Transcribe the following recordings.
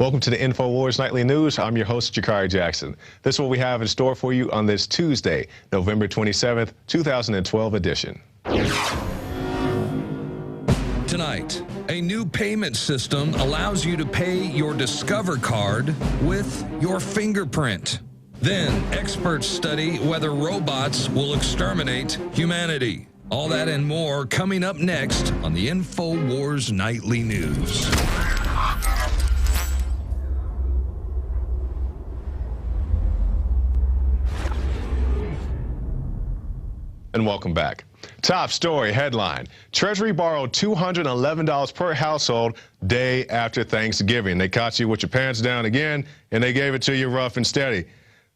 Welcome to the Infowars Nightly News. I'm your host, Jakari Jackson. This is what we have in store for you on this Tuesday, November 27th, 2012 edition. Tonight, a new payment system allows you to pay your Discover card with your fingerprint. Then, experts study whether robots will exterminate humanity. All that and more coming up next on the Infowars Nightly News. And welcome back. Top story headline: Treasury borrowed $211 per household day after Thanksgiving. They caught you with your pants down again, and they gave it to you rough and steady.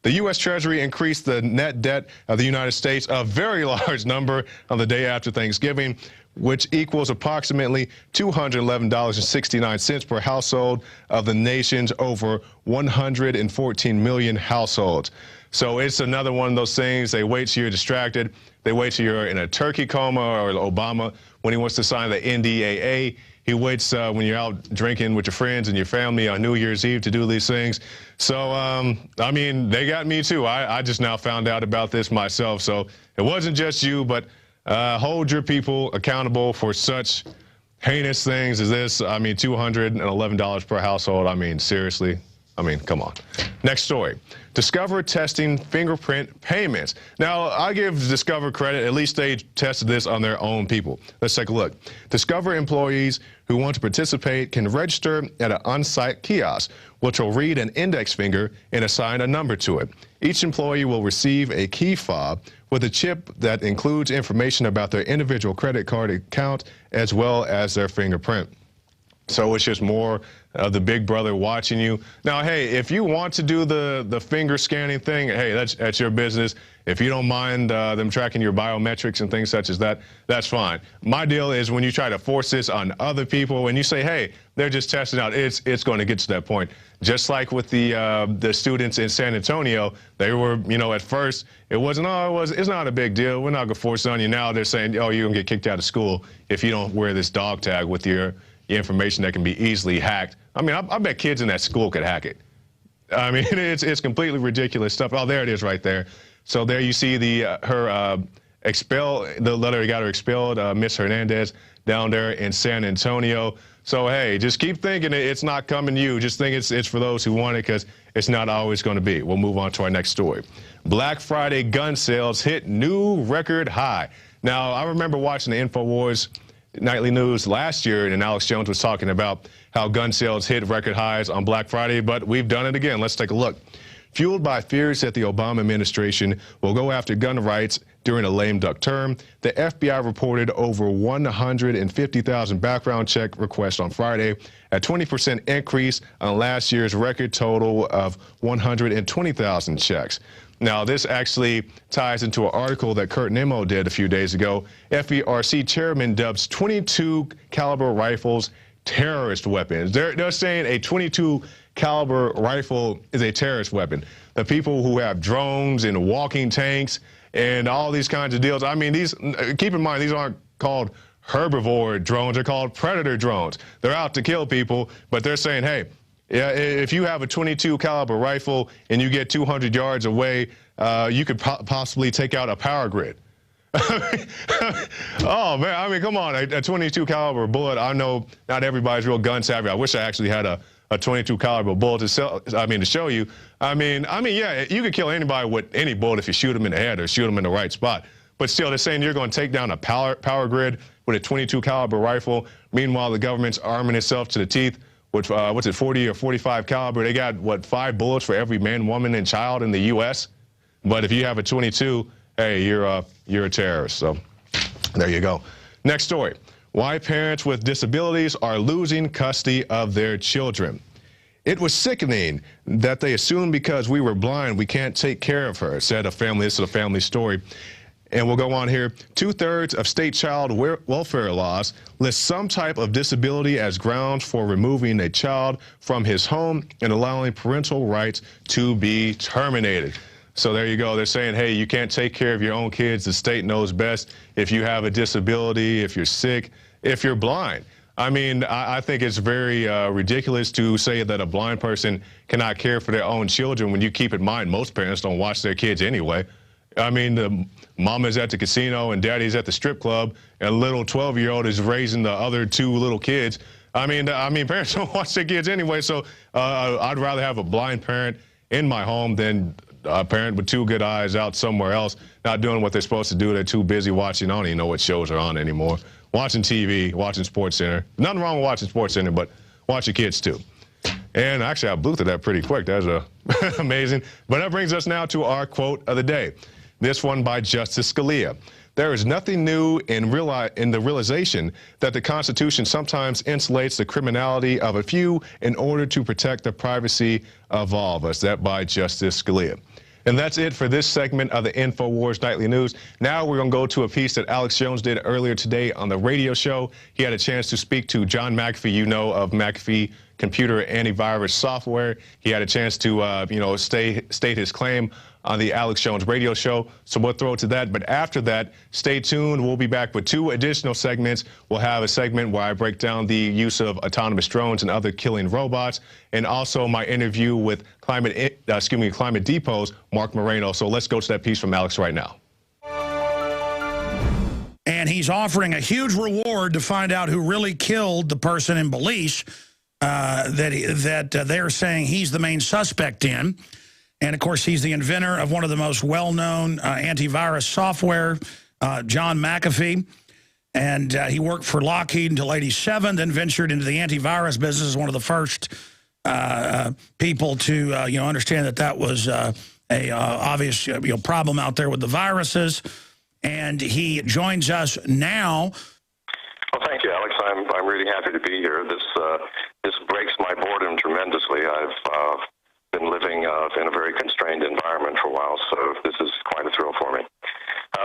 The U.S. Treasury increased the net debt of the United States a very large number on the day after Thanksgiving, which equals approximately $211.69 per household of the nation's over 114 million households. So it's another one of those things. They wait till you're distracted. They wait till you're in a turkey coma, or Obama, when he wants to sign the NDAA. He waits when you're out drinking with your friends and your family on New Year's Eve to do these things. So, I mean, they got me too. I just now found out about this myself. So it wasn't just you, but hold your people accountable for such heinous things as this. I mean, $211 per household. I mean, seriously. I mean, come on. Next story. Discover testing fingerprint payments. Now, I give Discover credit. At least they tested this on their own people. Let's take a look. Discover employees who want to participate can register at an on-site kiosk, which will read an index finger and assign a number to it. Each employee will receive a key fob with a chip that includes information about their individual credit card account as well as their fingerprint. So it's just more of the big brother watching you. Now, hey, if you want to do the finger scanning thing, hey, that's your business. If you don't mind them tracking your biometrics and things such as that, that's fine. My deal is when you try to force this on other people and you say, hey, they're just testing out, it's going to get to that point. Just like with the students in San Antonio, they were, at first, it's not a big deal. We're not going to force it on you. Now they're saying, oh, you're going to get kicked out of school if you don't wear this dog tag with your information that can be easily hacked. I mean, I bet kids in that school could hack it. I mean, it's completely ridiculous stuff. Oh, there it is right there. So there you see the letter that got her expelled, Miss Hernandez, down there in San Antonio. So, hey, just keep thinking it's not coming to you. Just think it's for those who want it, because it's not always going to be. We'll move on to our next story. Black Friday gun sales hit new record high. Now, I remember watching the Infowars Nightly News last year, and Alex Jones was talking about how gun sales hit record highs on Black Friday, but we've done it again. Let's take a look. Fueled by fears that the Obama administration will go after gun rights during a lame duck term, the FBI reported over 150,000 background check requests on Friday, a 20% increase on last year's record total of 120,000 checks. Now, this actually ties into an article that Kurt Nimmo did a few days ago. FERC chairman dubs .22 caliber rifles terrorist weapons. They're saying a .22 caliber rifle is a terrorist weapon. The people who have drones and walking tanks and all these kinds of deals. I mean, keep in mind, these aren't called herbivore drones. They're called predator drones. They're out to kill people, but they're saying, hey, yeah, if you have a .22 caliber rifle and you get 200 yards away, you could possibly take out a power grid. Oh, man, I mean, come on, a .22 caliber bullet. I know not everybody's real gun savvy. I wish I actually had a .22 caliber bullet to show you. I mean, yeah, you could kill anybody with any bullet if you shoot them in the head or shoot them in the right spot. But still, they're saying you're going to take down a power grid with a .22 caliber rifle. Meanwhile, the government's arming itself to the teeth with, 40 or 45 caliber. They got, 5 bullets for every man, woman, and child in the U.S.? But if you have a .22, hey, you're a terrorist. So there you go. Next story. Why parents with disabilities are losing custody of their children. It was sickening that they assumed because we were blind we can't take care of her, said a family. This is a family story. And we'll go on here. 2/3 of state child welfare laws list some type of disability as grounds for removing a child from his home and allowing parental rights to be terminated. So there you go. They're saying, hey, you can't take care of your own kids. The state knows best if you have a disability, if you're sick, if you're blind. I mean, I think it's very ridiculous to say that a blind person cannot care for their own children when you keep in mind most parents don't watch their kids anyway. I mean, the mama's at the casino and daddy's at the strip club, and a little 12-year-old is raising the other two little kids. I mean, parents don't watch their kids anyway, so I'd rather have a blind parent in my home than a parent with two good eyes out somewhere else, not doing what they're supposed to do. They're too busy watching. I don't even know what shows are on anymore. Watching TV, watching SportsCenter. Nothing wrong with watching SportsCenter, but watch your kids too. And actually, I blew through that pretty quick. That was amazing. But that brings us now to our quote of the day. This one by Justice Scalia. There is nothing new in the realization that the Constitution sometimes insulates the criminality of a few in order to protect the privacy of all of us. That by Justice Scalia. And that's it for this segment of the Infowars Nightly News. Now we're going to go to a piece that Alex Jones did earlier today on the radio show. He had a chance to speak to John McAfee, you know, of McAfee Computer Antivirus Software. He had a chance to, state his claim on the Alex Jones radio show. So we'll throw it to that. But after that, stay tuned. We'll be back with two additional segments. We'll have a segment where I break down the use of autonomous drones and other killing robots, and also my interview with Climate Depot's Marc Morano. So let's go to that piece from Alex right now. And he's offering a huge reward to find out who really killed the person in Belize that they're saying he's the main suspect in. And, of course, he's the inventor of one of the most well-known antivirus software, John McAfee. And he worked for Lockheed until '87, then ventured into the antivirus business as one of the first people to, understand that was a obvious problem out there with the viruses. And he joins us now. Well, thank you, Alex. I'm really happy to be here. This breaks my boredom tremendously. I've been living in a very constrained environment for a while, so this is quite a thrill for me.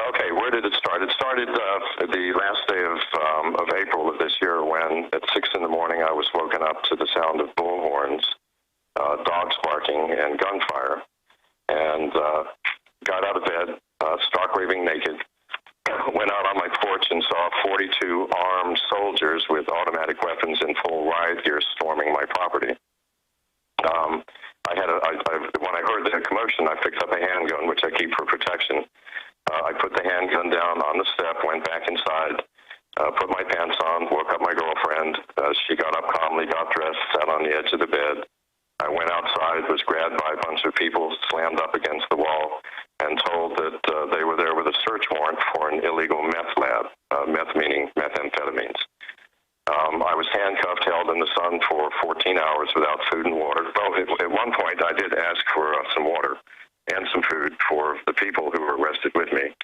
Okay, where did it start? It started the last day of April of this year, when at 6 in the morning I was woken up to the sound of bullhorns, dogs barking, and gunfire, and got out of bed, stark raving naked, went out on my porch and saw 42 armed soldiers with automatic weapons in full riot gear storming my property. When I heard the commotion, I picked up a handgun, which I keep for protection. I put the handgun down on the step, went back inside, put my pants on, woke up my girlfriend. She got up calmly, got dressed, sat on the edge of the bed. I went outside, was grabbed by a bunch of people, slammed up against the wall, and told that they were there with a search warrant for an illegal meth lab, meth meaning methamphetamines. I was handcuffed, held in the sun for 14 hours without food and water. Well, at one point, I did ask for some water and some food for the people who were arrested with me.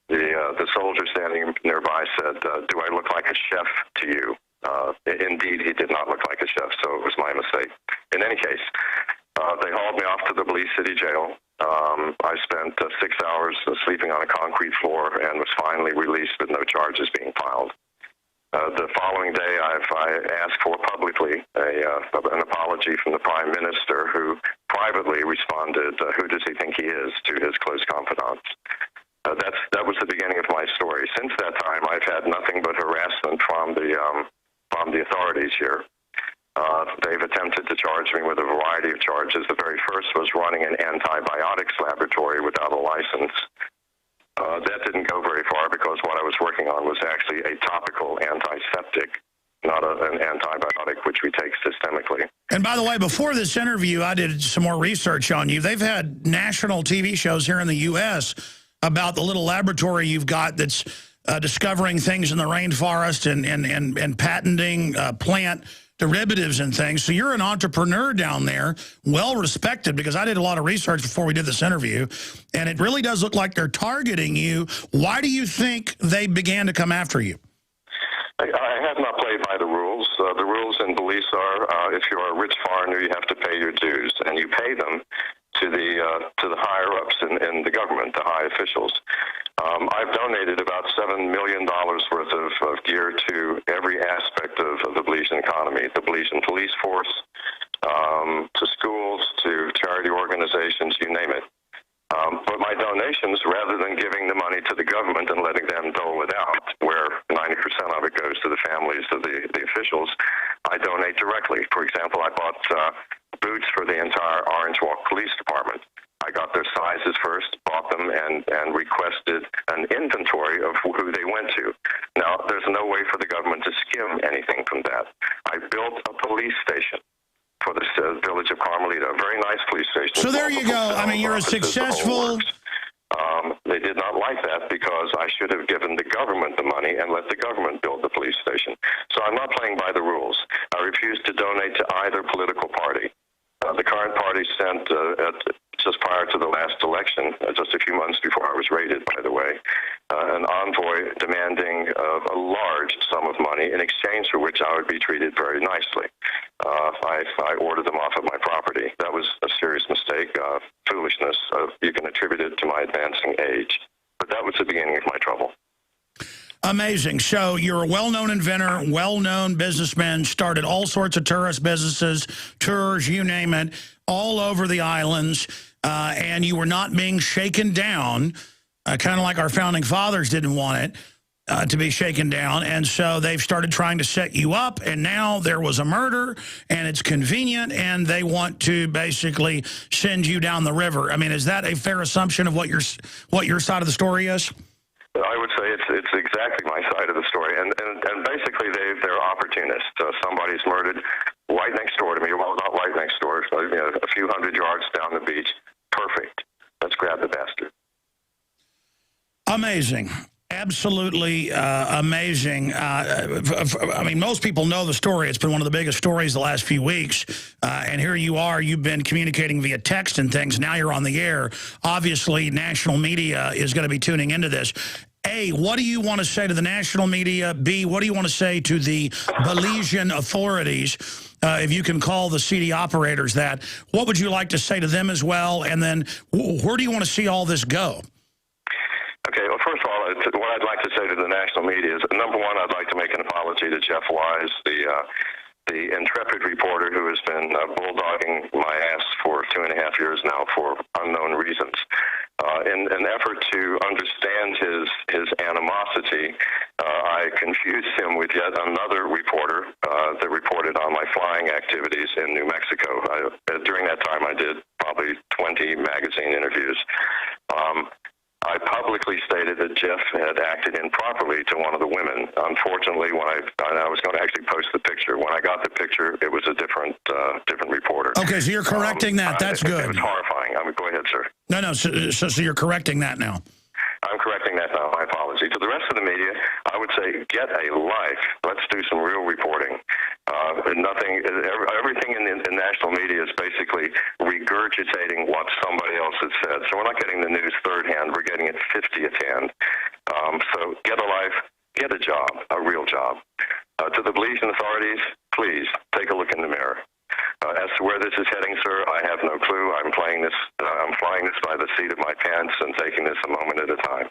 The soldier standing nearby said, "Do I look like a chef to you?" Indeed, he did not look like a chef, so it was my mistake. In any case, they hauled me off to the Belize City Jail. I spent 6 hours sleeping on a concrete floor and was finally released with no charges being filed. The following day, I asked for publicly an apology from the Prime Minister, who privately responded, "Who does he think he is?" to his close confidants. That was the beginning of my story. Since that time, I've had nothing but harassment from the authorities here. They've attempted to charge me with a variety of charges. The very first was running an antibiotics laboratory without a license. That didn't go very far, because what I was working on was actually a topical antiseptic, not an antibiotic, which we take systemically. And by the way, before this interview, I did some more research on you. They've had national TV shows here in the U.S. about the little laboratory you've got that's discovering things in the rainforest and patenting plant derivatives and things. So you're an entrepreneur down there, well respected, because I did a lot of research before we did this interview, and it really does look like they're targeting you. Why do you think they began to come after you? I have not played by the rules. The rules in Belize are, if you're a rich foreigner, you have to pay your dues, and you pay them to the higher-ups in the government, the high officials. I've donated about $7 million worth of gear to every aspect of the Belizean economy, the Belizean police force, to schools, to charity organizations, you name it. But my donations, rather than giving the money to the government and letting them dole it out, where 99% 90% of it goes to the families of the officials. I donate directly. For example, I bought boots for the entire Orange Walk Police Department. I got their sizes first, bought them, and requested an inventory of who they went to. Now, there's no way for the government to skim anything from that. I built a police station for the village of Carmelita, a very nice police station. So there you go. I mean, you're a successful... They did not like that because I should have given the government the money and let the government build the police station. So I'm not playing by the rules. I refuse to donate to either political party. The current party sent, just prior to the last election, just a few months before I was raided, by the way, an envoy demanding a large sum of money in exchange for which I would be treated very nicely. I ordered them off of my property. That was a serious mistake, foolishness. You can attribute it to my advancing age. But that was the beginning of my trouble. Amazing. So you're a well-known inventor, well-known businessman, started all sorts of tourist businesses, tours, you name it, all over the islands, and you were not being shaken down, kind of like our founding fathers didn't want it to be shaken down, and so they've started trying to set you up, and now there was a murder, and it's convenient, and they want to basically send you down the river. I mean, is that a fair assumption of what your side of the story is? I would say it's exactly my side of the story, and basically they're opportunists. Somebody's murdered right next door to me. Well, not right next door, so, a few hundred yards down the beach. Perfect. Let's grab the bastard. Amazing. Absolutely amazing. I mean, most people know the story. It's been one of the biggest stories the last few weeks. And here you are. You've been communicating via text and things. Now you're on the air. Obviously, national media is going to be tuning into this. A, what do you want to say to the national media? B, what do you want to say to the Belizean authorities? If you can call the CD operators that, what would you like to say to them as well? And then where do you want to see all this go? Okay, well, first of all, what I'd like to say to the national media is, number one, I'd like to make an apology to Jeff Wise, the intrepid reporter who has been bulldogging my ass for 2.5 years now for unknown reasons. In an effort to understand his animosity, I confused him with yet another reporter that reported on my flying activities in New Mexico. During that time, I did probably 20 magazine interviews. I publicly stated that Jeff had acted improperly to one of the women. Unfortunately, when I was going to actually post the picture, when I got the picture, it was a different reporter. Okay, so you're correcting that. That's good. It was horrifying. Go ahead, sir. No, so you're correcting that now. I'm correcting that now. My apology. To the rest of the media, I would say get a life. Let's do some real reporting. Everything in the national media is basically regurgitating what somebody else has said. So we're not getting the news third hand. We're getting it 50th hand. So get a life, get a job, a real job. To the Belizean authorities, please take a look in the mirror. As to where this is heading, sir, I have no clue. I'm flying this by the seat of my pants and taking this a moment at a time.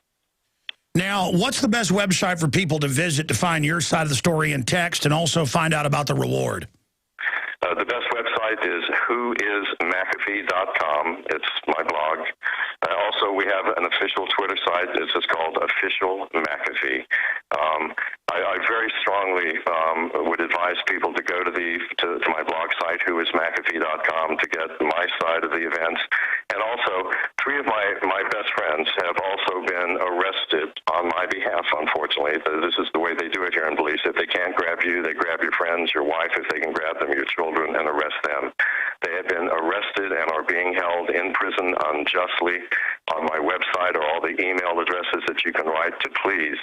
Now, what's the best website for people to visit to find your side of the story in text and also find out about the reward? The best website is whoismcafee.com. It's my blog. Also, we have an official Twitter site. It's just called Official McAfee. I very strongly would advise people to go to my blog site, whoismcafee.com, to get my side of the events. And also, 3 of my best friends have also been arrested on my behalf, unfortunately. This is the way they do it here in Belize. If they can't grab you, they grab your friends, your wife, if they can grab them, your children, and arrest them. They have been arrested and are being held in prison unjustly. On my website are all the email addresses that you can write to please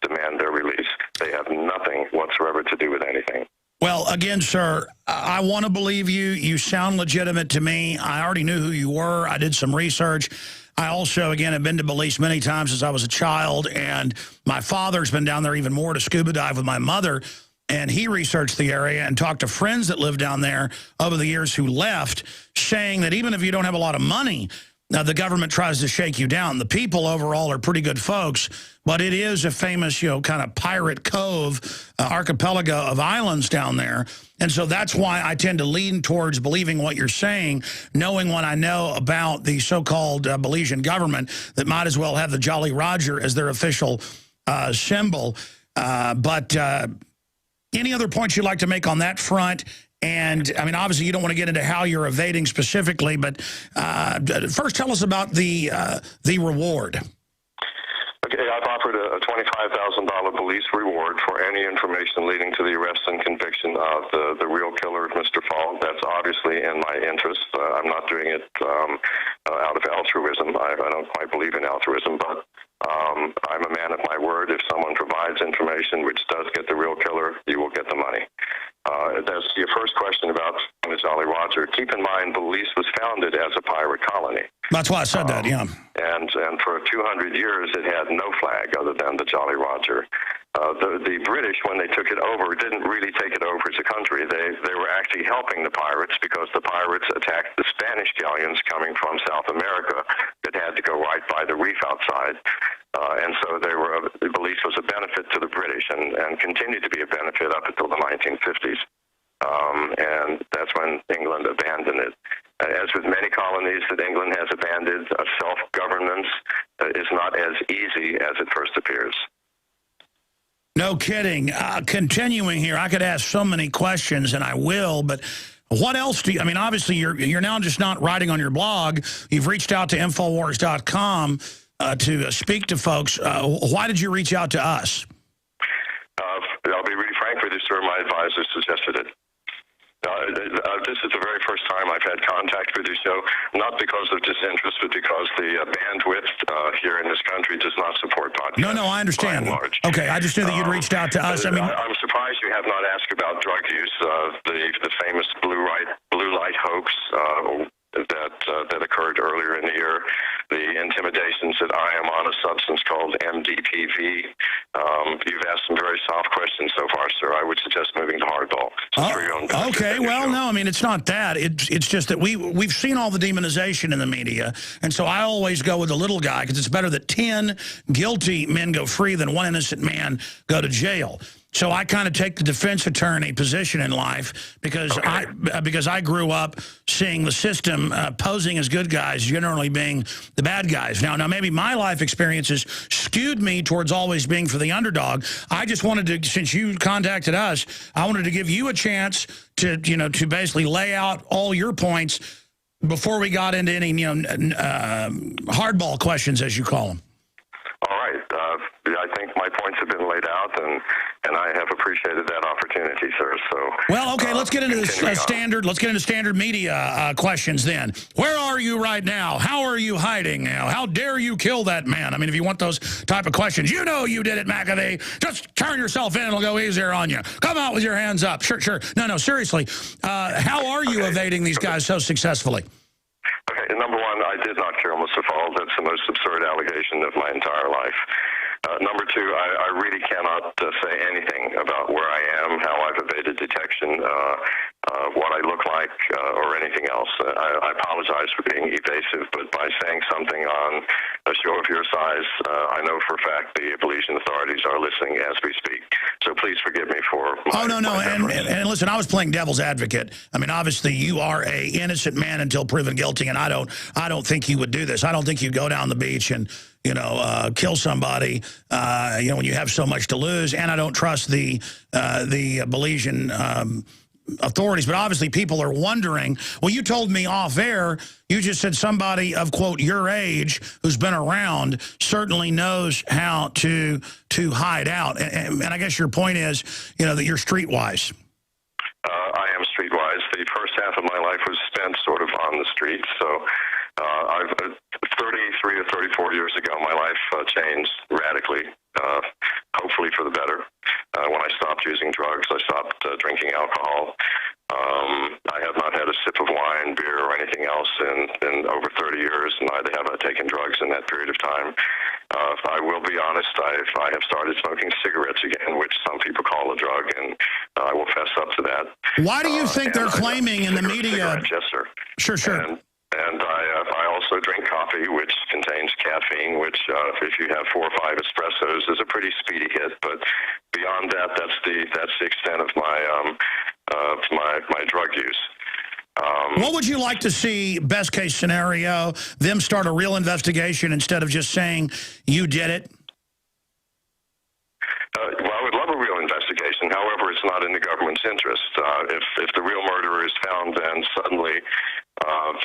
demand their release. They have nothing whatsoever to do with anything. Well, again, sir, I want to believe you. You sound legitimate to me. I already knew who you were. I did some research. I also, again, have been to Belize many times since I was a child, and my father's been down there even more to scuba dive with my mother, and he researched the area and talked to friends that lived down there over the years who left, saying that even if you don't have a lot of money, the government tries to shake you down. The people overall are pretty good folks, but it is a famous, kind of pirate cove, archipelago of islands down there. And so that's why I tend to lean towards believing what you're saying, knowing what I know about the so-called Belizean government that might as well have the Jolly Roger as their official symbol. But any other points you'd like to make on that front? And, I mean, obviously you don't want to get into how you're evading specifically, but first tell us about the reward. Okay, I've offered a $25,000 Belize reward for any information leading to the arrest and conviction of the real killer of Mr. Fall. That's obviously in my interest. I'm not doing it out of altruism. I don't quite believe in altruism, but I'm a man of my word. If someone provides information which does get the real killer, you will get the money. That's your first question about the Jolly Roger. Keep in mind, Belize was founded as a pirate colony. That's why I said that, yeah. And for 200 years, it had no flag other than the Jolly Roger. The British, when they took it over, didn't really take it over as a country. They were actually helping the pirates because the pirates attacked the Spanish galleons coming from South America that had to go right by the reef outside. And so Belize was a benefit to the British and continued to be a benefit up until the 1950s. And that's when England abandoned it. As with many colonies that England has abandoned, self-governance is not as easy as it first appears. No kidding. Continuing here, I could ask so many questions, and I will, but what else do you, I mean, obviously you're now just not writing on your blog. You've reached out to Infowars.com to speak to folks. Why did you reach out to us? I'll be really frank with you, sir. My advisor suggested it. This is the very first time I've had contact with your show, not because of disinterest, but because the bandwidth here in this country does not support podcasts. No, I understand. Okay, I just knew that you'd reached out to us. I mean, I'm surprised you have not asked about drug use. The famous blue light hoax that occurred earlier in the year, the intimidations that I am on a substance called MDPV. You've asked some very soft questions so far, sir. I would suggest moving to hardball. Okay, well, no, I mean, it's not that. It's just that we've seen all the demonization in the media, and so I always go with the little guy because it's better that 10 guilty men go free than one innocent man go to jail. So I kind of take the defense attorney position in life because I grew up seeing the system posing as good guys, generally being the bad guys. Now maybe my life experiences skewed me towards always being for the underdog. I just wanted to, since you contacted us, I wanted to give you a chance to basically lay out all your points before we got into any hardball questions, as you call them. All right. I think my points have been laid out, and I have appreciated that opportunity, sir. So, well, okay, let's get into standard media questions then. Where are you right now? How are you hiding now? How dare you kill that man? I mean, if you want those type of questions, you know you did it, McAfee. Just turn yourself in, it'll go easier on you. Come out with your hands up. Sure. No, seriously. How are you evading these guys so successfully? Okay, number one, I did not kill Mr. Fall. That's the most absurd allegation of my entire life. Number two, I really cannot say anything about where I am, how I've evaded detection, what I look like, or anything else. I apologize for being evasive, but by saying something on a show of your size, I know for a fact the Belizean authorities are listening as we speak. So please forgive me for my and listen, I was playing devil's advocate. I mean, obviously you are a innocent man until proven guilty, and I don't think you would do this. I don't think you'd go down the beach and kill somebody, when you have so much to lose. And I don't trust the Belizean authorities. But obviously people are wondering. Well, you told me off air, you just said somebody of, quote, your age who's been around certainly knows how to hide out. And I guess your point is, that you're streetwise. I am streetwise. The first half of my life was spent sort of on the streets. So 33 or 34 years ago, my life changed radically, hopefully for the better. When I stopped using drugs, I stopped drinking alcohol. I have not had a sip of wine, beer, or anything else in over 30 years. Neither have I taken drugs in that period of time. I will be honest, I have started smoking cigarettes again, which some people call a drug, and I will fess up to that. Why do you think they're claiming in the media? Yes, sir. Sure. And I also drink coffee, which contains caffeine, which if you have 4 or 5 espressos is a pretty speedy hit. But beyond that, that's the extent of my drug use. What would you like to see, best case scenario, them start a real investigation instead of just saying you did it? Well, However, it's not in the government's interest. If the real murderer is found, then suddenly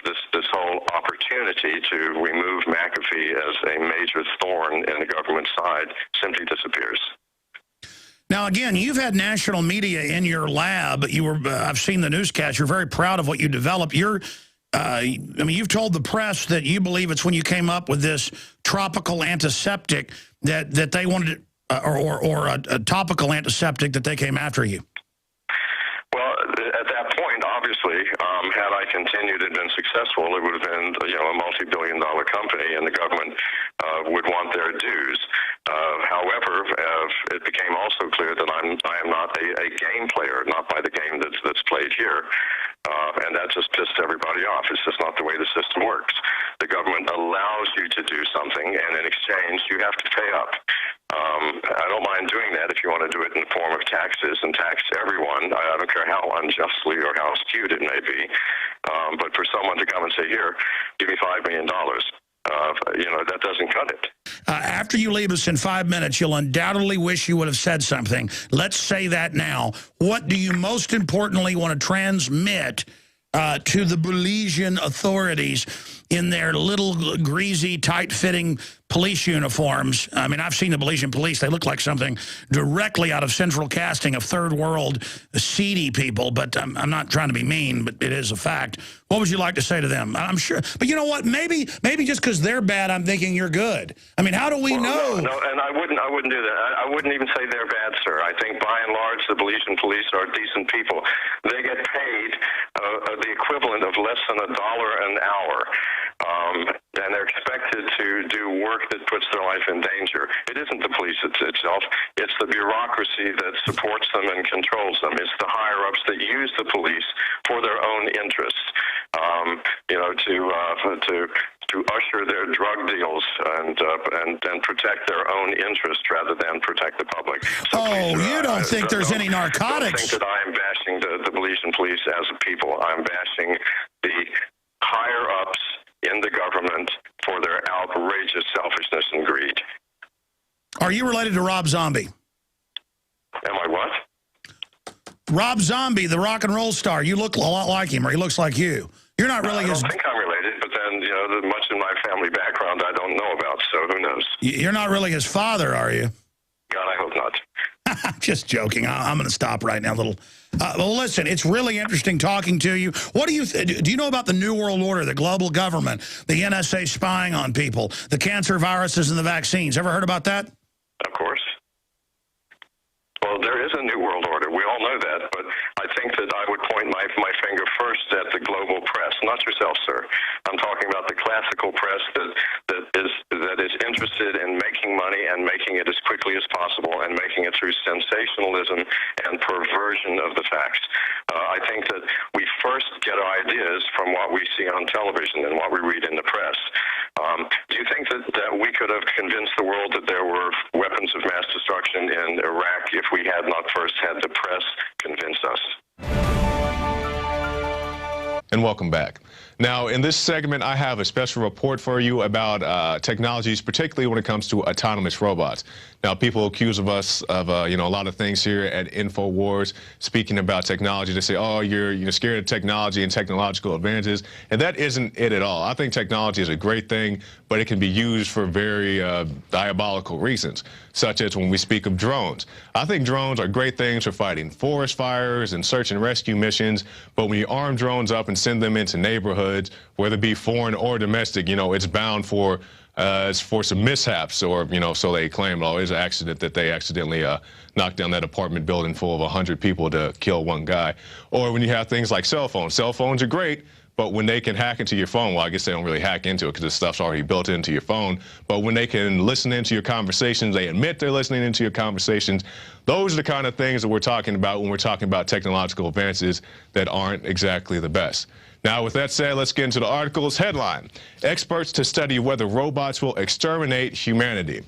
this whole opportunity to remove McAfee as a major thorn in the government side simply disappears. Now, again, you've had national media in your lab. I've seen the newscast. You're very proud of what you developed. I mean, you've told the press that you believe it's when you came up with this tropical antiseptic that they wanted, or a topical antiseptic that they came after you. Well, at that point, obviously, had I continued and been successful, it would have been, a multi-billion-dollar company, and the government would want their dues. However, it became also clear that I am not a game player, not by the game that's played here, and that just pissed everybody off. It's just not the way the system works. The government allows you to do something, and in exchange, you have to pay up. I don't mind doing that if you want to do it in the form of taxes and tax everyone. I don't care how unjustly or how skewed it may be. But for someone to come and say, here, give me $5 million, that doesn't cut it. After you leave us in 5 minutes, you'll undoubtedly wish you would have said something. Let's say that now. What do you most importantly want to transmit to the Belizean authorities in their little greasy, tight-fitting police uniforms? I mean, I've seen the Belizean police. They look like something directly out of central casting of third world seedy people, but I'm not trying to be mean, but it is a fact. What would you like to say to them? I'm sure, but you know what? Maybe just because they're bad, I'm thinking you're good. I mean, how do we know? No, and I wouldn't do that. I wouldn't even say they're bad, sir. I think by and large, the Belizean police are decent people. They get paid the equivalent of less than $1 an hour. And they're expected to do work that puts their life in danger. It isn't the police itself. It's the bureaucracy that supports them and controls them. It's the higher-ups that use the police for their own interests, to usher their drug deals and protect their own interests rather than protect the public. So you don't think there's any narcotics? Don't think that I am bashing the Belizean police as a people. I'm bashing the higher-ups in the government for their outrageous selfishness and greed. Are you related to Rob Zombie? Am I what? Rob Zombie, the rock and roll star. You look a lot like him, or he looks like you. You're not really his... I don't think I'm related, but then, much in my family background I don't know about, so who knows? You're not really his father, are you? God, I hope not. I'm just joking. I'm going to stop right now. Well, listen, it's really interesting talking to you. What do you know about the New World Order, the global government, the NSA spying on people, the cancer viruses and the vaccines? Ever heard about that? Of course. Well, there is a New World Order. We all know that, but I think that I would point my finger first at the global press, not yourself, sir. I'm talking about the classical press that is interested in making money and making it as quickly as possible and making it through sensationalism and perversion of the facts. I think that we first get our ideas from what we see on television and what we read in the press. Do you think that we could have convinced the world that there were weapons of mass destruction in Iraq if we had not first had the press convince us? And welcome back. Now, in this segment, I have a special report for you about technologies, particularly when it comes to autonomous robots. Now, people accuse of us of a lot of things here at Infowars, speaking about technology. They say, oh, you're scared of technology and technological advances, and that isn't it at all. I think technology is a great thing, but it can be used for very diabolical reasons, such as when we speak of drones. I think drones are great things for fighting forest fires and search and rescue missions, but when you arm drones up and send them into neighborhoods, whether it be foreign or domestic, it's bound for some mishaps, or so they claim. Oh, it's an accident that they accidentally knocked down that apartment building full of 100 people to kill one guy. Or when you have things like cell phones are great, but when they can hack into your phone, well, I guess they don't really hack into it because the stuff's already built into your phone, but when they can listen into your conversations, they admit they're listening into your conversations, those are the kind of things that we're talking about when we're talking about technological advances that aren't exactly the best. Now, with that said, let's get into the article's headline. Experts to study whether robots will exterminate humanity.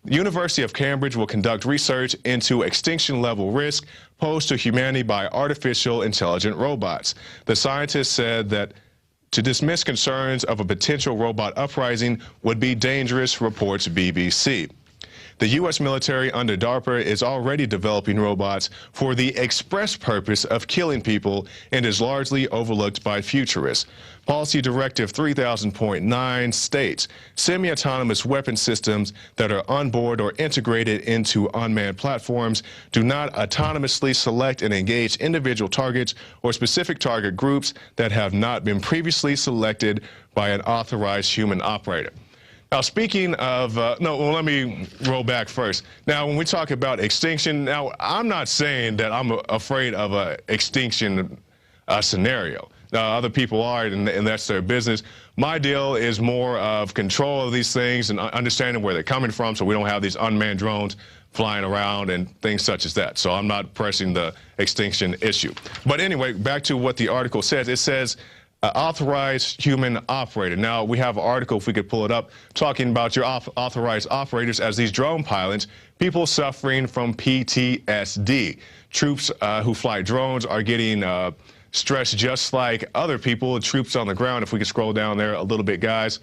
The University of Cambridge will conduct research into extinction-level risk posed to humanity by artificial intelligent robots. The scientists said that to dismiss concerns of a potential robot uprising would be dangerous, reports BBC. The U.S. military under DARPA is already developing robots for the express purpose of killing people and is largely overlooked by futurists. Policy Directive 3000.9 states semi-autonomous weapon systems that are onboard or integrated into unmanned platforms do not autonomously select and engage individual targets or specific target groups that have not been previously selected by an authorized human operator. Now, speaking of, let me roll back first. Now, when we talk about extinction, now, I'm not saying that I'm afraid of an extinction scenario. Other people are, and that's their business. My deal is more of control of these things and understanding where they're coming from so we don't have these unmanned drones flying around and things such as that. So I'm not pressing the extinction issue. But anyway, back to what the article says. It says authorized human operator. Now, we have an article, if we could pull it up, talking about your authorized operators as these drone pilots, people suffering from PTSD. Troops who fly drones are getting stressed just like other people, troops on the ground. If we could scroll down there a little bit, guys.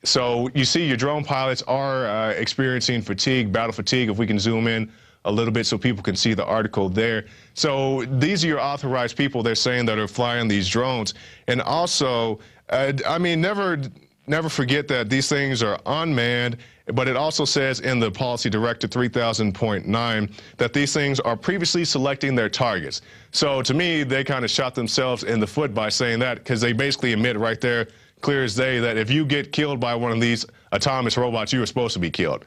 So you see your drone pilots are experiencing fatigue, battle fatigue. If we can zoom in a little bit so people can see the article there. So these are your authorized people, they're saying, that are flying these drones. And also, I mean, never forget that these things are unmanned, but it also says in the Policy Directive 3000.9 that these things are previously selecting their targets. So to me, they kind of shot themselves in the foot by saying that, because they basically admit right there, clear as day, that if you get killed by one of these autonomous robots, you were supposed to be killed.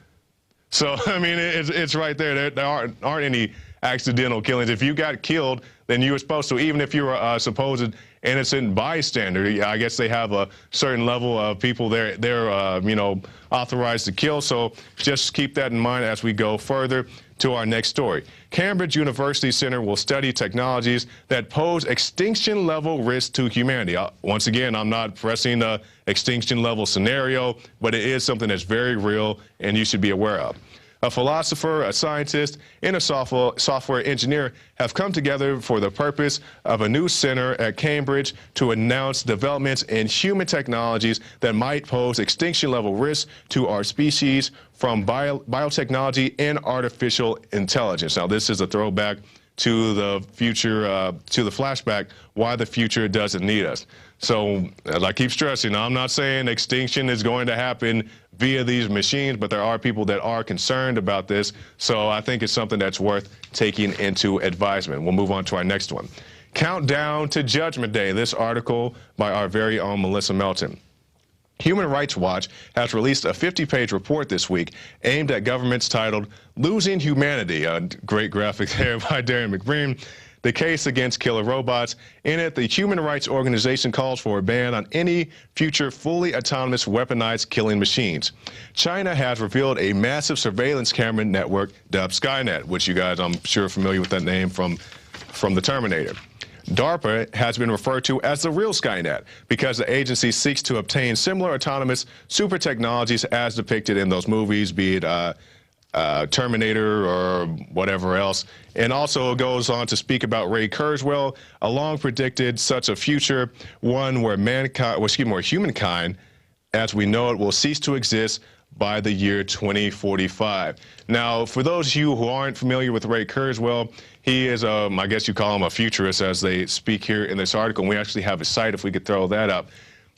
So, I mean, it's right there. There aren't any accidental killings. If you got killed, then you were supposed to, even if you were a supposed innocent bystander. I guess they have a certain level of people they're you know, authorized to kill. So just keep that in mind as we go further to our next story. Cambridge University Center will study technologies that pose extinction-level risk to humanity. Once again, I'm not pressing the extinction-level scenario, but it is something that's very real and you should be aware of. A philosopher, a scientist, and a software engineer have come together for the purpose of a new center at Cambridge to announce developments in human technologies that might pose extinction-level risks to our species from biotechnology and artificial intelligence. Now, this is a throwback to the future, to the flashback, why the future doesn't need us. So, as I keep stressing, I'm not saying extinction is going to happen via these machines, but there are people that are concerned about this. So I think it's something that's worth taking into advisement. We'll move on to our next one. Countdown to Judgment Day. This article by our very own Melissa Melton. Human Rights Watch has released a 50-page report this week aimed at governments titled Losing Humanity, a great graphic there by Darren McBreen, the case against killer robots. In it, the human rights organization calls for a ban on any future fully autonomous weaponized killing machines. China has revealed a massive surveillance camera network dubbed Skynet, which you guys, I'm sure, are familiar with that name from the Terminator. DARPA has been referred to as the real Skynet because the agency seeks to obtain similar autonomous super technologies as depicted in those movies, be it Terminator or whatever else. And also goes on to speak about Ray Kurzweil, a long predicted such a future, one where humankind, as we know it, will cease to exist by the year 2045. Now, for those of you who aren't familiar with Ray Kurzweil, he is, I guess you call him a futurist, as they speak here in this article. And we actually have a site, if we could throw that up.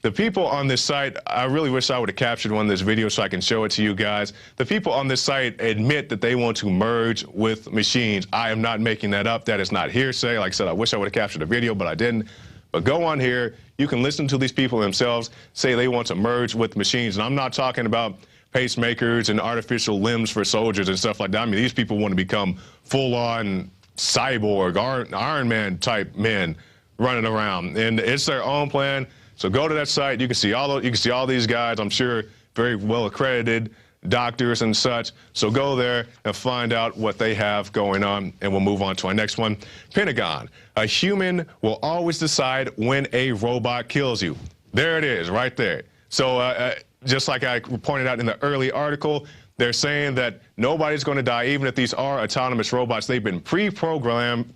The people on this site, I really wish I would have captured one of this video so I can show it to you guys. The people on this site admit that they want to merge with machines. I am not making that up. That is not hearsay. Like I said, I wish I would have captured the video, but I didn't. But go on here. You can listen to these people themselves say they want to merge with machines. And I'm not talking about pacemakers and artificial limbs for soldiers and stuff like that. I mean, these people want to become full-on cyborg, Iron Man type men running around. And it's their own plan. So go to that site. You can see all these guys, I'm sure, very well accredited doctors and such. So go there and find out what they have going on, and we'll move on to our next one. Pentagon. A human will always decide when a robot kills you. There it is, right there. So just like I pointed out in the early article, they're saying that nobody's going to die, even if these are autonomous robots. They've been pre-programmed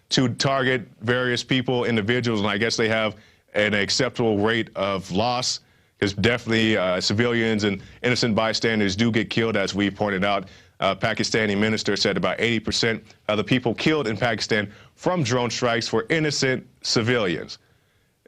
to target various people, individuals, and I guess they have an acceptable rate of loss because definitely civilians and innocent bystanders do get killed, as we pointed out. Pakistani minister said about 80% of the people killed in Pakistan from drone strikes were innocent civilians.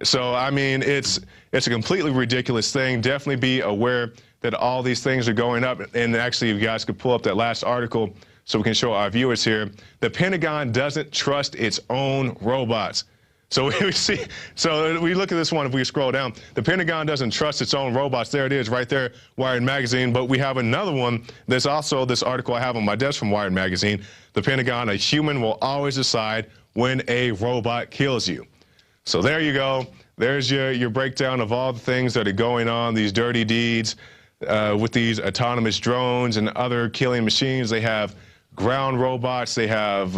So, I mean, it's a completely ridiculous thing. Definitely be aware that all these things are going up. And actually, if you guys could pull up that last article so we can show our viewers here, the Pentagon doesn't trust its own robots. So we see, so we look at this one, if we scroll down, the Pentagon doesn't trust its own robots. There it is right there, Wired Magazine. But we have another one. There's also this article I have on my desk from Wired Magazine. The Pentagon, a human will always decide when a robot kills you. So there you go. There's your breakdown of all the things that are going on, these dirty deeds with these autonomous drones and other killing machines. They have ground robots. They have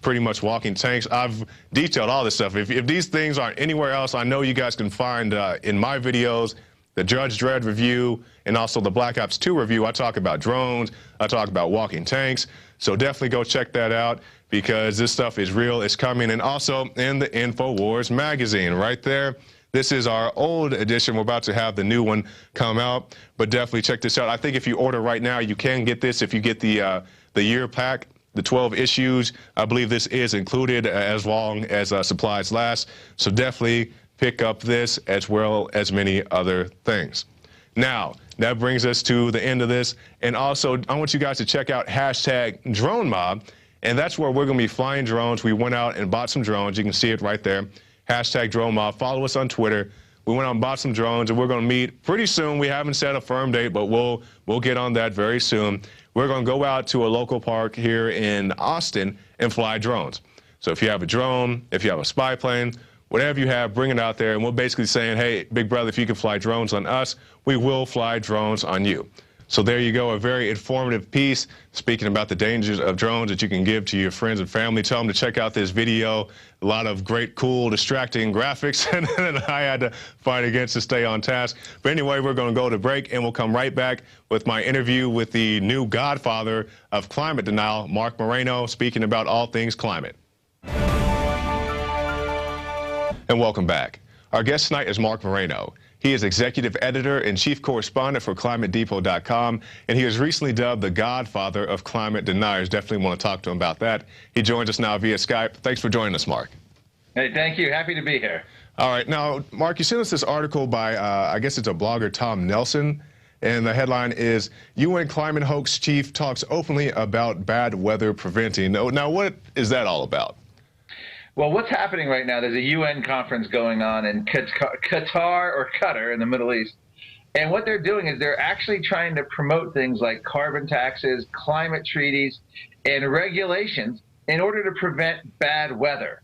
pretty much walking tanks. I've detailed all this stuff. If these things aren't anywhere else, I know you guys can find in my videos, the Judge Dredd review and also the Black Ops 2 review. I talk about drones. I talk about walking tanks. So definitely go check that out, because this stuff is real. It's coming. And also in the Infowars magazine right there. This is our old edition. We're about to have the new one come out, but definitely check this out. I think if you order right now, you can get this. If you get the year pack, the 12 issues, I believe this is included as long as supplies last. So definitely pick up this as well as many other things. Now, that brings us to the end of this. And also, I want you guys to check out #DroneMob. And that's where we're going to be flying drones. We went out and bought some drones. You can see it right there. #DroneMob. Follow us on Twitter. We went out and bought some drones, and we're going to meet pretty soon. We haven't set a firm date, but we'll get on that very soon. We're going to go out to a local park here in Austin and fly drones. So if you have a drone, if you have a spy plane, whatever you have, bring it out there. And we're basically saying, hey, big brother, if you can fly drones on us, we will fly drones on you. So there you go, a very informative piece speaking about the dangers of drones that you can give to your friends and family. Tell them to check out this video. A lot of great, cool, distracting graphics and I had to fight against to stay on task. But anyway, we're going to go to break, and we'll come right back with my interview with the new godfather of climate denial, Marc Morano, speaking about all things climate. And welcome back. Our guest tonight is Marc Morano. He is executive editor and chief correspondent for ClimateDepot.com, and he was recently dubbed the godfather of climate deniers. Definitely want to talk to him about that. He joins us now via Skype. Thanks for joining us, Marc. Hey, thank you. Happy to be here. All right. Now, Marc, you sent us this article by, I guess it's a blogger, Tom Nelson, and the headline is, UN Climate Hoax Chief Talks Openly About Bad Weather Preventing. Now, what is that all about? Well, what's happening right now, there's a UN conference going on in Qatar in the Middle East. And what they're doing is they're actually trying to promote things like carbon taxes, climate treaties, and regulations in order to prevent bad weather.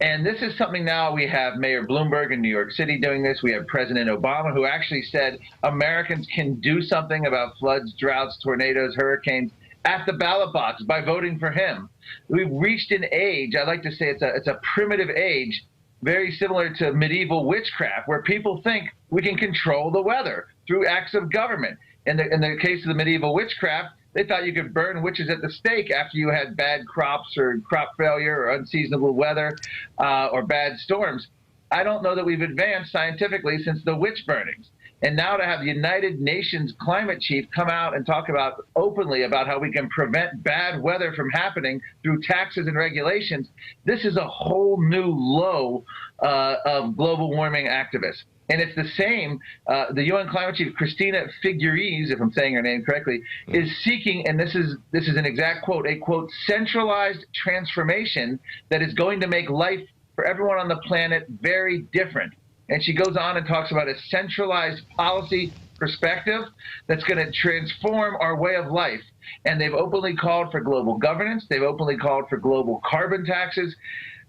And this is something now we have Mayor Bloomberg in New York City doing this. We have President Obama, who actually said Americans can do something about floods, droughts, tornadoes, hurricanes at the ballot box by voting for him. We've reached an age, I like to say it's a primitive age, very similar to medieval witchcraft, where people think we can control the weather through acts of government. In the case of the medieval witchcraft, they thought you could burn witches at the stake after you had bad crops or crop failure or unseasonable weather or bad storms. I don't know that we've advanced scientifically since the witch burnings. And now to have the United Nations climate chief come out and talk about openly about how we can prevent bad weather from happening through taxes and regulations, this is a whole new low of global warming activists. And it's the same, the UN climate chief, Christina Figueres, if I'm saying her name correctly, is seeking, and this is an exact quote, a quote, centralized transformation that is going to make life for everyone on the planet very different. And she goes on and talks about a centralized policy perspective that's going to transform our way of life. And they've openly called for global governance. They've openly called for global carbon taxes.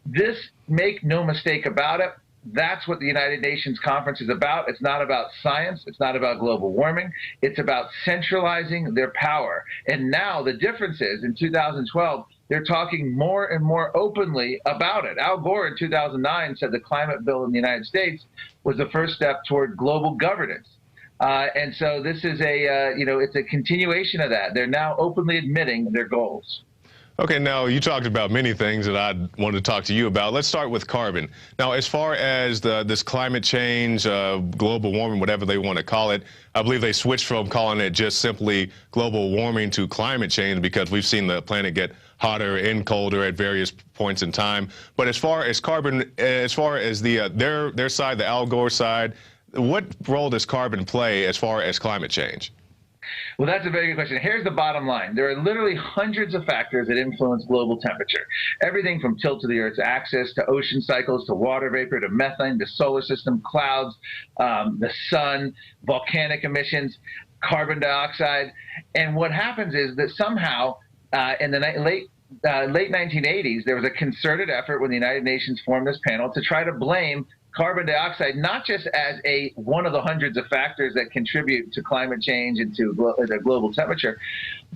This, make no mistake about it, that's what the United Nations conference is about. It's not about science. It's not about global warming. It's about centralizing their power. And now the difference is, in 2012, they're talking more and more openly about it. Al Gore in 2009 said the climate bill in the United States was the first step toward global governance. And so this is it's a continuation of that. They're now openly admitting their goals. Okay, now you talked about many things that I wanted to talk to you about. Let's start with carbon. Now, as far as this climate change, global warming, whatever they want to call it, I believe they switched from calling it just simply global warming to climate change because we've seen the planet get hotter and colder at various points in time. But as far as carbon, as far as their side, the Al Gore side, what role does carbon play as far as climate change? Well, that's a very good question. Here's the bottom line. There are literally hundreds of factors that influence global temperature. Everything from tilt to the Earth's axis, to ocean cycles, to water vapor, to methane, the solar system, clouds, the sun, volcanic emissions, carbon dioxide. And what happens is that somehow in the late 1980s, there was a concerted effort when the United Nations formed this panel to try to blame carbon dioxide, not just as one of the hundreds of factors that contribute to climate change and to the global temperature,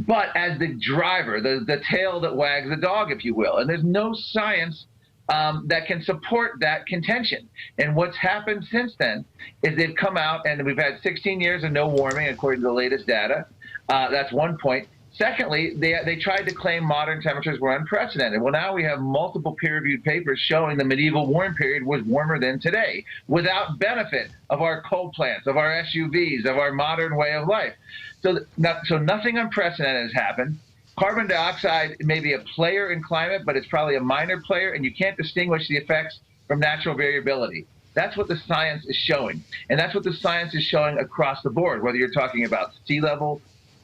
but as the driver, the tail that wags the dog, if you will. And there's no science that can support that contention. And what's happened since then is they've come out, and we've had 16 years of no warming, according to the latest data. That's one point. Secondly, they tried to claim modern temperatures were unprecedented. Well, now we have multiple peer-reviewed papers showing the medieval warm period was warmer than today, without benefit of our coal plants, of our SUVs, of our modern way of life. So nothing unprecedented has happened. Carbon dioxide may be a player in climate, but it's probably a minor player, and you can't distinguish the effects from natural variability. That's what the science is showing. And that's what the science is showing across the board, whether you're talking about sea level,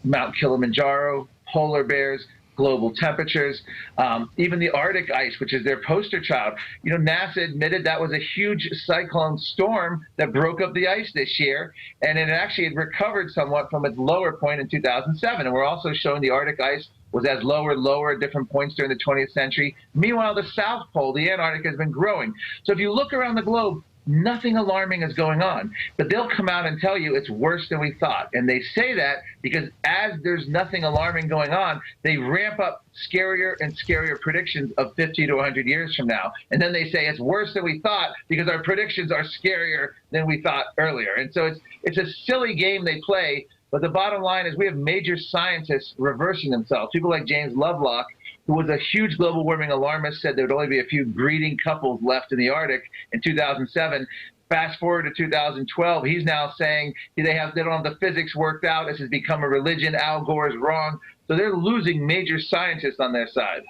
Mount Kilimanjaro, polar bears, global temperatures, even the Arctic ice, which is their poster child. You know, NASA admitted that was a huge cyclone storm that broke up the ice this year, and it actually had recovered somewhat from its lower point in 2007. And we're also showing the Arctic ice was as lower at different points during the 20th century. Meanwhile, the South Pole, the Antarctic, has been growing. So if you look around the globe, nothing alarming is going on, but they'll come out and tell you it's worse than we thought. And they say that because as there's nothing alarming going on, they ramp up scarier and scarier predictions of 50 to 100 years from now. And then they say it's worse than we thought because our predictions are scarier than we thought earlier. And so it's a silly game they play. But the bottom line is we have major scientists reversing themselves. People like James Lovelock, who was a huge global warming alarmist, said there would only be a few breeding couples left in the Arctic in 2007. Fast forward to 2012, he's now saying they don't have the physics worked out. This has become a religion. Al Gore is wrong. So they're losing major scientists on their side.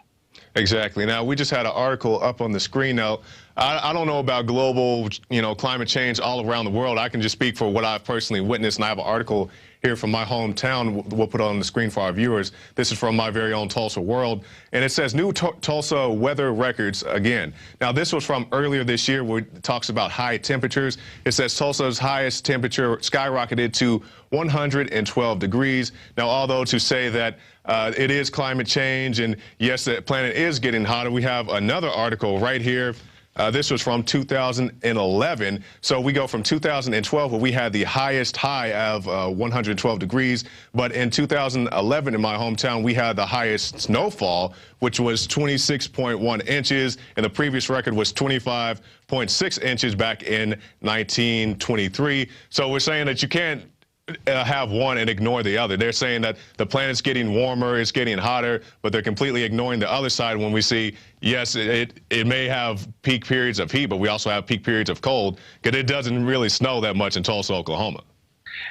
Exactly. Now, we just had an article up on the screen. Now, I don't know about global, climate change all around the world. I can just speak for what I've personally witnessed, and I have an article here from my hometown. We'll put it on the screen for our viewers. This is from my very own Tulsa World, and it says new Tulsa weather records again. Now, this was from earlier this year where it talks about high temperatures. It says Tulsa's highest temperature skyrocketed to 112 degrees. Now, although to say that it is climate change, and yes, the planet is getting hotter, we have another article right here. This was from 2011. So we go from 2012, where we had the highest high of 112 degrees. But in 2011, in my hometown, we had the highest snowfall, which was 26.1 inches. And the previous record was 25.6 inches back in 1923. So we're saying that you can't have one and ignore the other. They're saying that the planet's getting warmer, it's getting hotter, but they're completely ignoring the other side when we see, yes, it may have peak periods of heat, but we also have peak periods of cold, because it doesn't really snow that much in Tulsa, Oklahoma.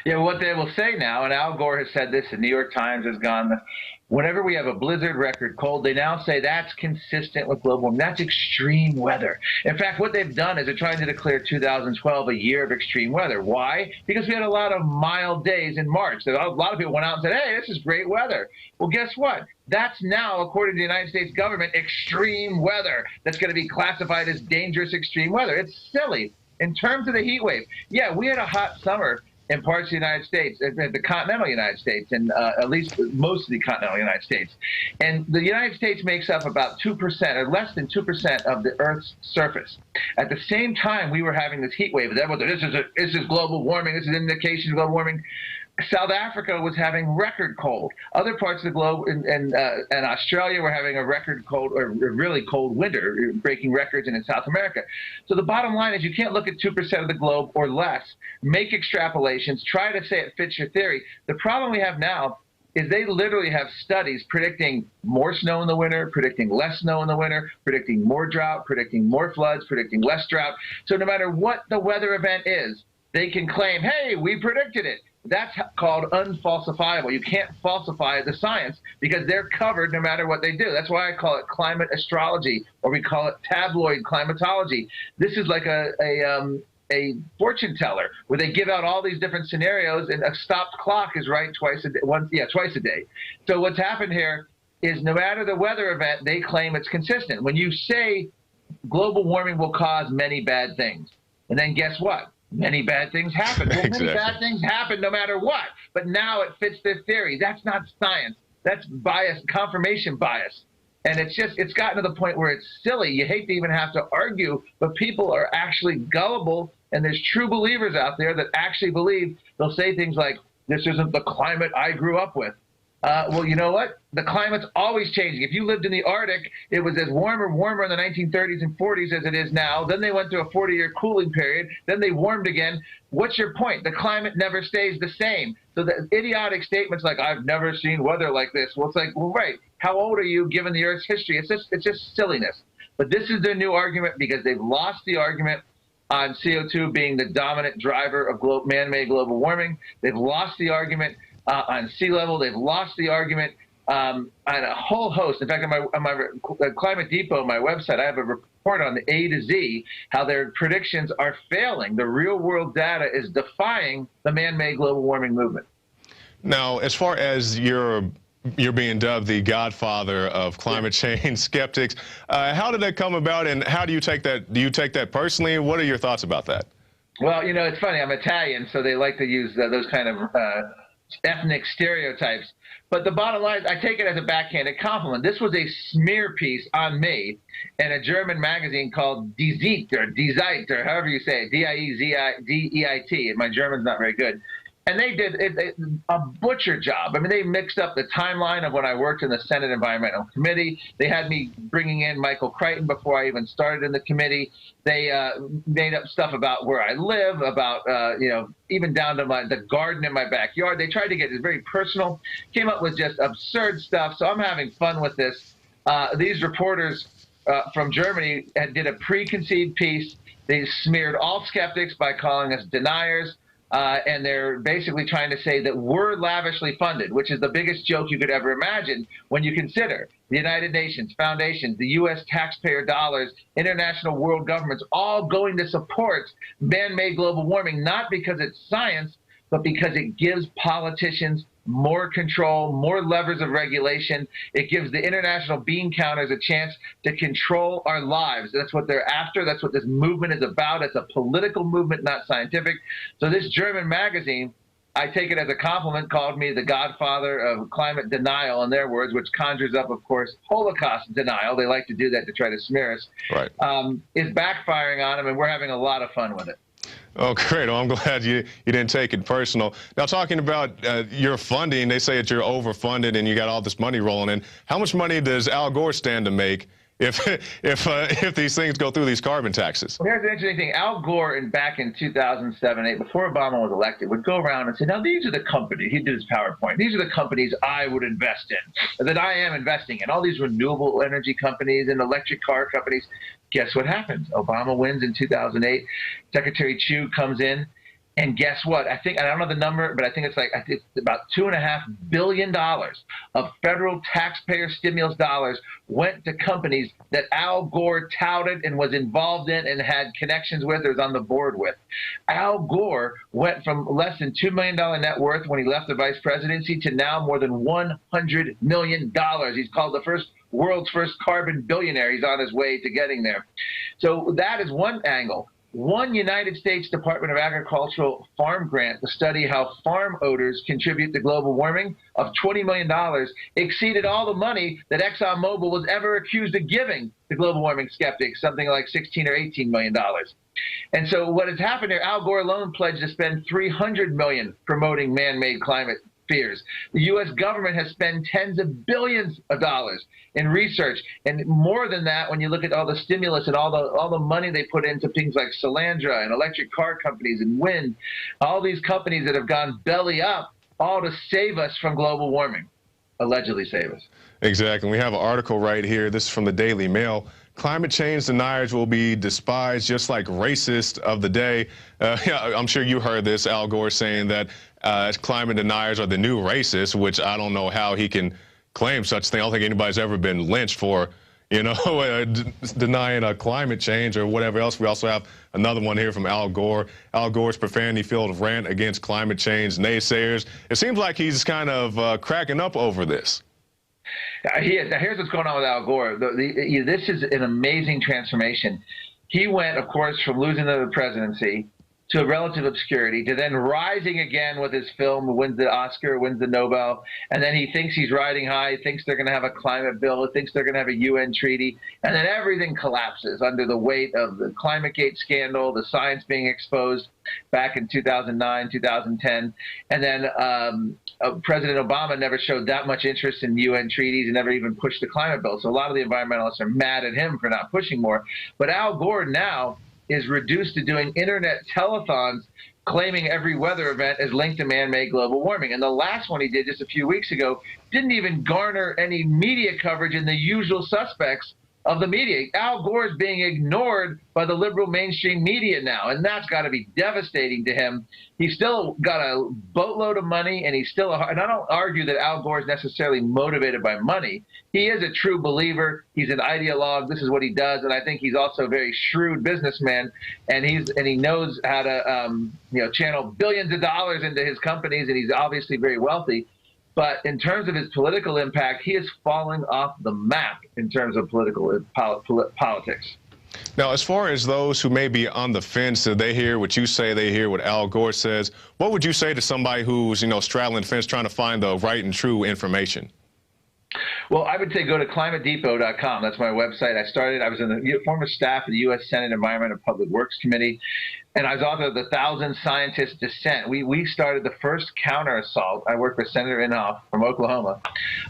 Yeah, what they will say now, and Al Gore has said this, the New York Times has gone, whenever we have a blizzard record cold, they now say that's consistent with global warming. That's extreme weather. In fact, what they've done is they're trying to declare 2012 a year of extreme weather. Why? Because we had a lot of mild days in March. A lot of people went out and said, hey, this is great weather. Well, guess what? That's now, according to the United States government, extreme weather that's going to be classified as dangerous extreme weather. It's silly. In terms of the heat wave, yeah, we had a hot summer in parts of the United States, the continental United States, and at least most of the continental United States. And the United States makes up about 2% or less than 2% of the Earth's surface. At the same time, we were having this heat wave. This is global warming. This is an indication of global warming. South Africa was having record cold. Other parts of the globe and Australia were having a record cold or really cold winter, breaking records in South America. So the bottom line is you can't look at 2% of the globe or less, make extrapolations, try to say it fits your theory. The problem we have now is they literally have studies predicting more snow in the winter, predicting less snow in the winter, predicting more drought, predicting more floods, predicting less drought. So no matter what the weather event is, they can claim, hey, we predicted it. That's called unfalsifiable. You can't falsify the science because they're covered no matter what they do. That's why I call it climate astrology, or we call it tabloid climatology. This is like a fortune teller where they give out all these different scenarios, and a stopped clock is right twice a day. So what's happened here is no matter the weather event, they claim it's consistent. When you say global warming will cause many bad things, and then guess what? Many bad things happen. Well, Exactly. Many bad things happen no matter what. But now it fits their theory. That's not science. That's bias, confirmation bias. And it's gotten to the point where it's silly. You hate to even have to argue, but people are actually gullible, and there's true believers out there that actually believe. They'll say things like, this isn't the climate I grew up with. Well, you know what? The climate's always changing. If you lived in the Arctic, it was as warmer in the 1930s and 40s as it is now. Then they went through a 40-year cooling period. Then they warmed again. What's your point? The climate never stays the same. So the idiotic statements like, I've never seen weather like this. Well, it's like, well, right. How old are you given the Earth's history? It's just silliness. But this is their new argument because they've lost the argument on CO2 being the dominant driver of man-made global warming. They've lost the argument on sea level. They've lost the argument on a whole host. In fact, on my Climate Depot, my website, I have a report on the A to Z, how their predictions are failing. The real-world data is defying the man-made global warming movement. Now, as far as you're being dubbed the godfather of climate change skeptics, how did that come about, and how do you take that? Do you take that personally? What are your thoughts about that? Well, you know, it's funny. I'm Italian, so they like to use those kind of ethnic stereotypes. But the bottom line is I take it as a backhanded compliment. This was a smear piece on me in a German magazine called Die Zeit, or however you say it, D-I-E-Z-I-D-E-I-T. And my German's not very good. And they did a butcher job. I mean, they mixed up the timeline of when I worked in the Senate Environmental Committee. They had me bringing in Michael Crichton before I even started in the committee. They made up stuff about where I live, about, even down to the garden in my backyard. They tried to get it very personal, came up with just absurd stuff. So I'm having fun with this. These reporters from Germany did a preconceived piece. They smeared all skeptics by calling us deniers. And they're basically trying to say that we're lavishly funded, which is the biggest joke you could ever imagine when you consider the United Nations, foundations, the U.S. taxpayer dollars, international world governments, all going to support man-made global warming, not because it's science, but because it gives politicians more control, more levers of regulation. It gives the international bean counters a chance to control our lives. That's what they're after. That's what this movement is about. It's a political movement, not scientific. So this German magazine, I take it as a compliment, called me the godfather of climate denial, in their words, which conjures up, of course, Holocaust denial. They like to do that to try to smear us. Right. Is backfiring on them, and we're having a lot of fun with it. Oh, great. Well, I'm glad you didn't take it personal. Now, talking about your funding, they say that you're overfunded and you got all this money rolling in. How much money does Al Gore stand to make if these things go through, these carbon taxes? Well, here's the interesting thing. Al Gore, back in 2007-8, before Obama was elected, would go around and say, now, these are the companies. He did his PowerPoint. These are the companies I would invest in, that I am investing in. All these renewable energy companies and electric car companies. Guess what happens? Obama wins in 2008. Secretary Chu comes in, and guess what? I don't know the number, but I think it's about $2.5 billion of federal taxpayer stimulus dollars went to companies that Al Gore touted and was involved in and had connections with or was on the board with. Al Gore went from less than $2 million net worth when he left the vice presidency to now more than $100 million. He's called the world's first carbon billionaire. He's on his way to getting there. So that is one angle. One United States Department of Agricultural farm grant to study how farm odors contribute to global warming of $20 million exceeded all the money that ExxonMobil was ever accused of giving to global warming skeptics, something like $16 or $18 million. And so what has happened here, Al Gore alone pledged to spend $300 million promoting man-made climate fears. The U.S. government has spent tens of billions of dollars in research, and more than that when you look at all the stimulus and all the money they put into things like Solandra and electric car companies and wind, all these companies that have gone belly up all to save us from global warming, allegedly save us. Exactly. We have an article right here. This is from the Daily Mail. Climate change deniers will be despised just like racist of the day. Yeah, I'm sure you heard this, Al Gore saying that climate deniers are the new racists, which I don't know how he can claim such thing. I don't think anybody's ever been lynched for, you know, denying climate change or whatever else. We also have another one here from Al Gore. Al Gore's profanity-filled rant against climate change naysayers. It seems like he's kind of cracking up over this. He is. Now, here's what's going on with Al Gore. This is an amazing transformation. He went, of course, from losing the presidency to relative obscurity, to then rising again with his film, wins the Oscar, wins the Nobel, and then he thinks he's riding high, he thinks they're going to have a climate bill, he thinks they're going to have a UN treaty, and then everything collapses under the weight of the ClimateGate scandal, the science being exposed back in 2009, 2010, and then President Obama never showed that much interest in UN treaties and never even pushed the climate bill. So a lot of the environmentalists are mad at him for not pushing more. But Al Gore now is reduced to doing internet telethons claiming every weather event is linked to man-made global warming. And the last one he did just a few weeks ago didn't even garner any media coverage in the usual suspects of the media. Al Gore is being ignored by the liberal mainstream media now, and that's got to be devastating to him. He's still got a boatload of money, and he's still, and I don't argue that Al Gore is necessarily motivated by money. He is a true believer. He's an ideologue. This is what he does, and I think he's also a very shrewd businessman, and he knows how to channel billions of dollars into his companies, and he's obviously very wealthy. But in terms of his political impact, he is falling off the map in terms of politics. Now, as far as those who may be on the fence, they hear what you say, they hear what Al Gore says. What would you say to somebody who's, straddling the fence trying to find the right and true information? Well, I would say go to climatedepot.com. That's my website. I was in the former staff of the U.S. Senate Environment and Public Works Committee, and I was author of the 1,000 Scientists Dissent. We started the first counter assault. I worked with Senator Inhofe from Oklahoma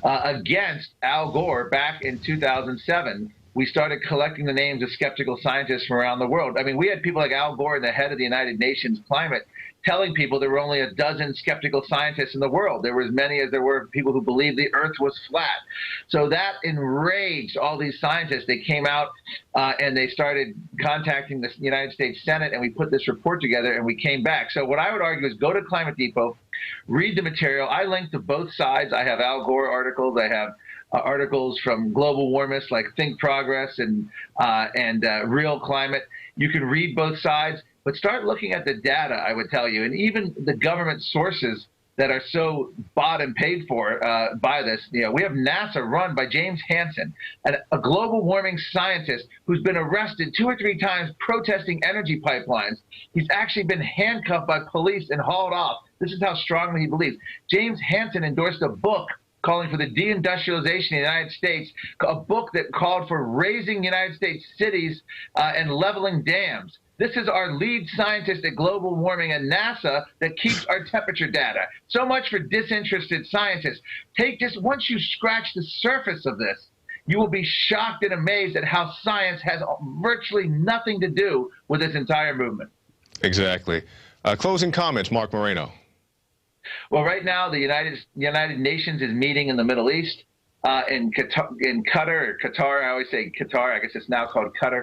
against Al Gore back in 2007. We started collecting the names of skeptical scientists from around the world. I mean, we had people like Al Gore, the head of the United Nations Climate, telling people there were only a dozen skeptical scientists in the world. There were as many as there were people who believed the Earth was flat. So that enraged all these scientists. They came out and they started contacting the United States Senate, and we put this report together, and we came back. So what I would argue is go to Climate Depot, read the material. I link to both sides. I have Al Gore articles. I have articles from global warmists like Think Progress and Real Climate. You can read both sides. But start looking at the data, I would tell you, and even the government sources that are so bought and paid for by this. We have NASA run by James Hansen, a global warming scientist who's been arrested 2 or 3 times protesting energy pipelines. He's actually been handcuffed by police and hauled off. This is how strongly he believes. James Hansen endorsed a book calling for the deindustrialization of the United States, a book that called for raising United States cities and leveling dams. This is our lead scientist at global warming at NASA that keeps our temperature data. So much for disinterested scientists. Once you scratch the surface of this, you will be shocked and amazed at how science has virtually nothing to do with this entire movement. Exactly. Closing comments, Marc Morano. Well, right now, the United Nations is meeting in the Middle East, in Qatar, or Qatar. I always say Qatar. I guess it's now called Qatar.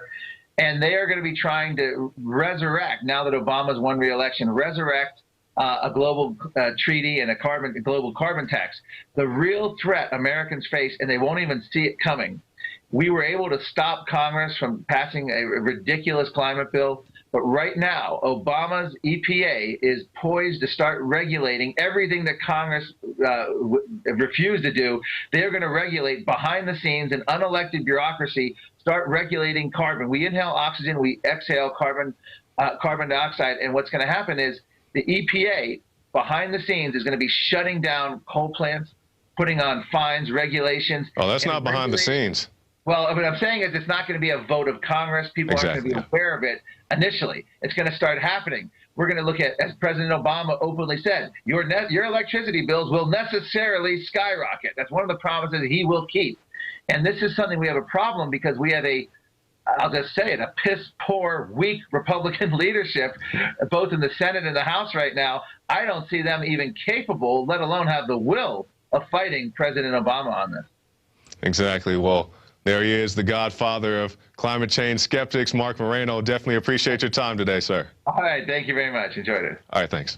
And they are going to be trying to resurrect, now that Obama's won re-election, resurrect a global treaty and a global carbon tax. The real threat Americans face, and they won't even see it coming. We were able to stop Congress from passing a ridiculous climate bill. But right now, Obama's EPA is poised to start regulating everything that Congress refused to do. They're going to regulate behind the scenes, an unelected bureaucracy, start regulating carbon. We inhale oxygen, we exhale carbon dioxide. And what's going to happen is the EPA behind the scenes is going to be shutting down coal plants, putting on fines, regulations. Oh, that's not behind the scenes. Well, what I'm saying is it's not going to be a vote of Congress. People aren't going to be aware of it initially. It's going to start happening. We're going to look at, as President Obama openly said, your electricity bills will necessarily skyrocket. That's one of the promises he will keep. And this is something we have a problem because we have a I'll just say it, a piss-poor, weak Republican leadership, both in the Senate and the House right now. I don't see them even capable, let alone have the will, of fighting President Obama on this. Exactly. Well, there he is, the godfather of climate change skeptics, Marc Morano. Definitely appreciate your time today, sir. All right. Thank you very much. Enjoyed it. All right. Thanks.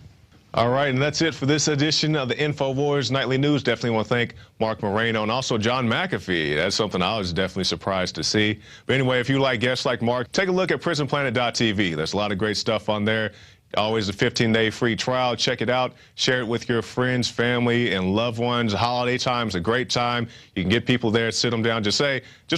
All right, and that's it for this edition of the Infowars Nightly News. Definitely want to thank Marc Morano and also John McAfee. That's something I was definitely surprised to see. But anyway, if you like guests like Marc, take a look at prisonplanet.tv. There's a lot of great stuff on there. Always a 15-day free trial. Check it out. Share it with your friends, family, and loved ones. Holiday time's a great time. You can get people there, sit them down, just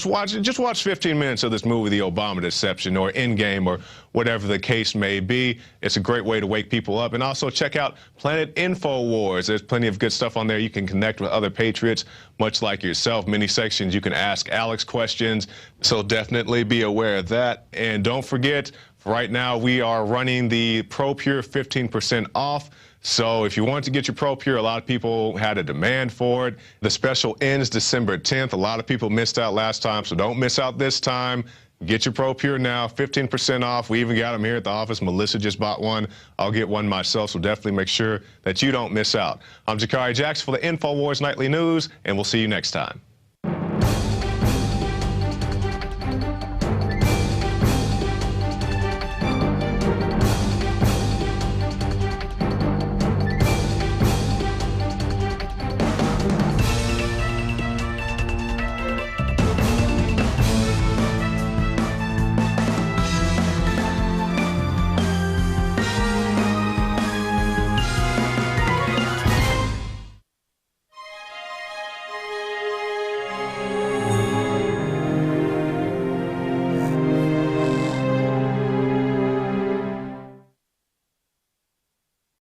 watch 15 minutes of this movie, The Obama Deception, or Endgame, or whatever the case may be. It's a great way to wake people up. And also check out Planet Infowars. There's plenty of good stuff on there. You can connect with other patriots, much like yourself. Many sections you can ask Alex questions, so definitely be aware of that. And don't forget, right now, we are running the ProPure 15% off. So if you want to get your ProPure, a lot of people had a demand for it. The special ends December 10th. A lot of people missed out last time, so don't miss out this time. Get your ProPure now, 15% off. We even got them here at the office. Melissa just bought one. I'll get one myself, so definitely make sure that you don't miss out. I'm Jakari Jackson for the Infowars Nightly News, and we'll see you next time.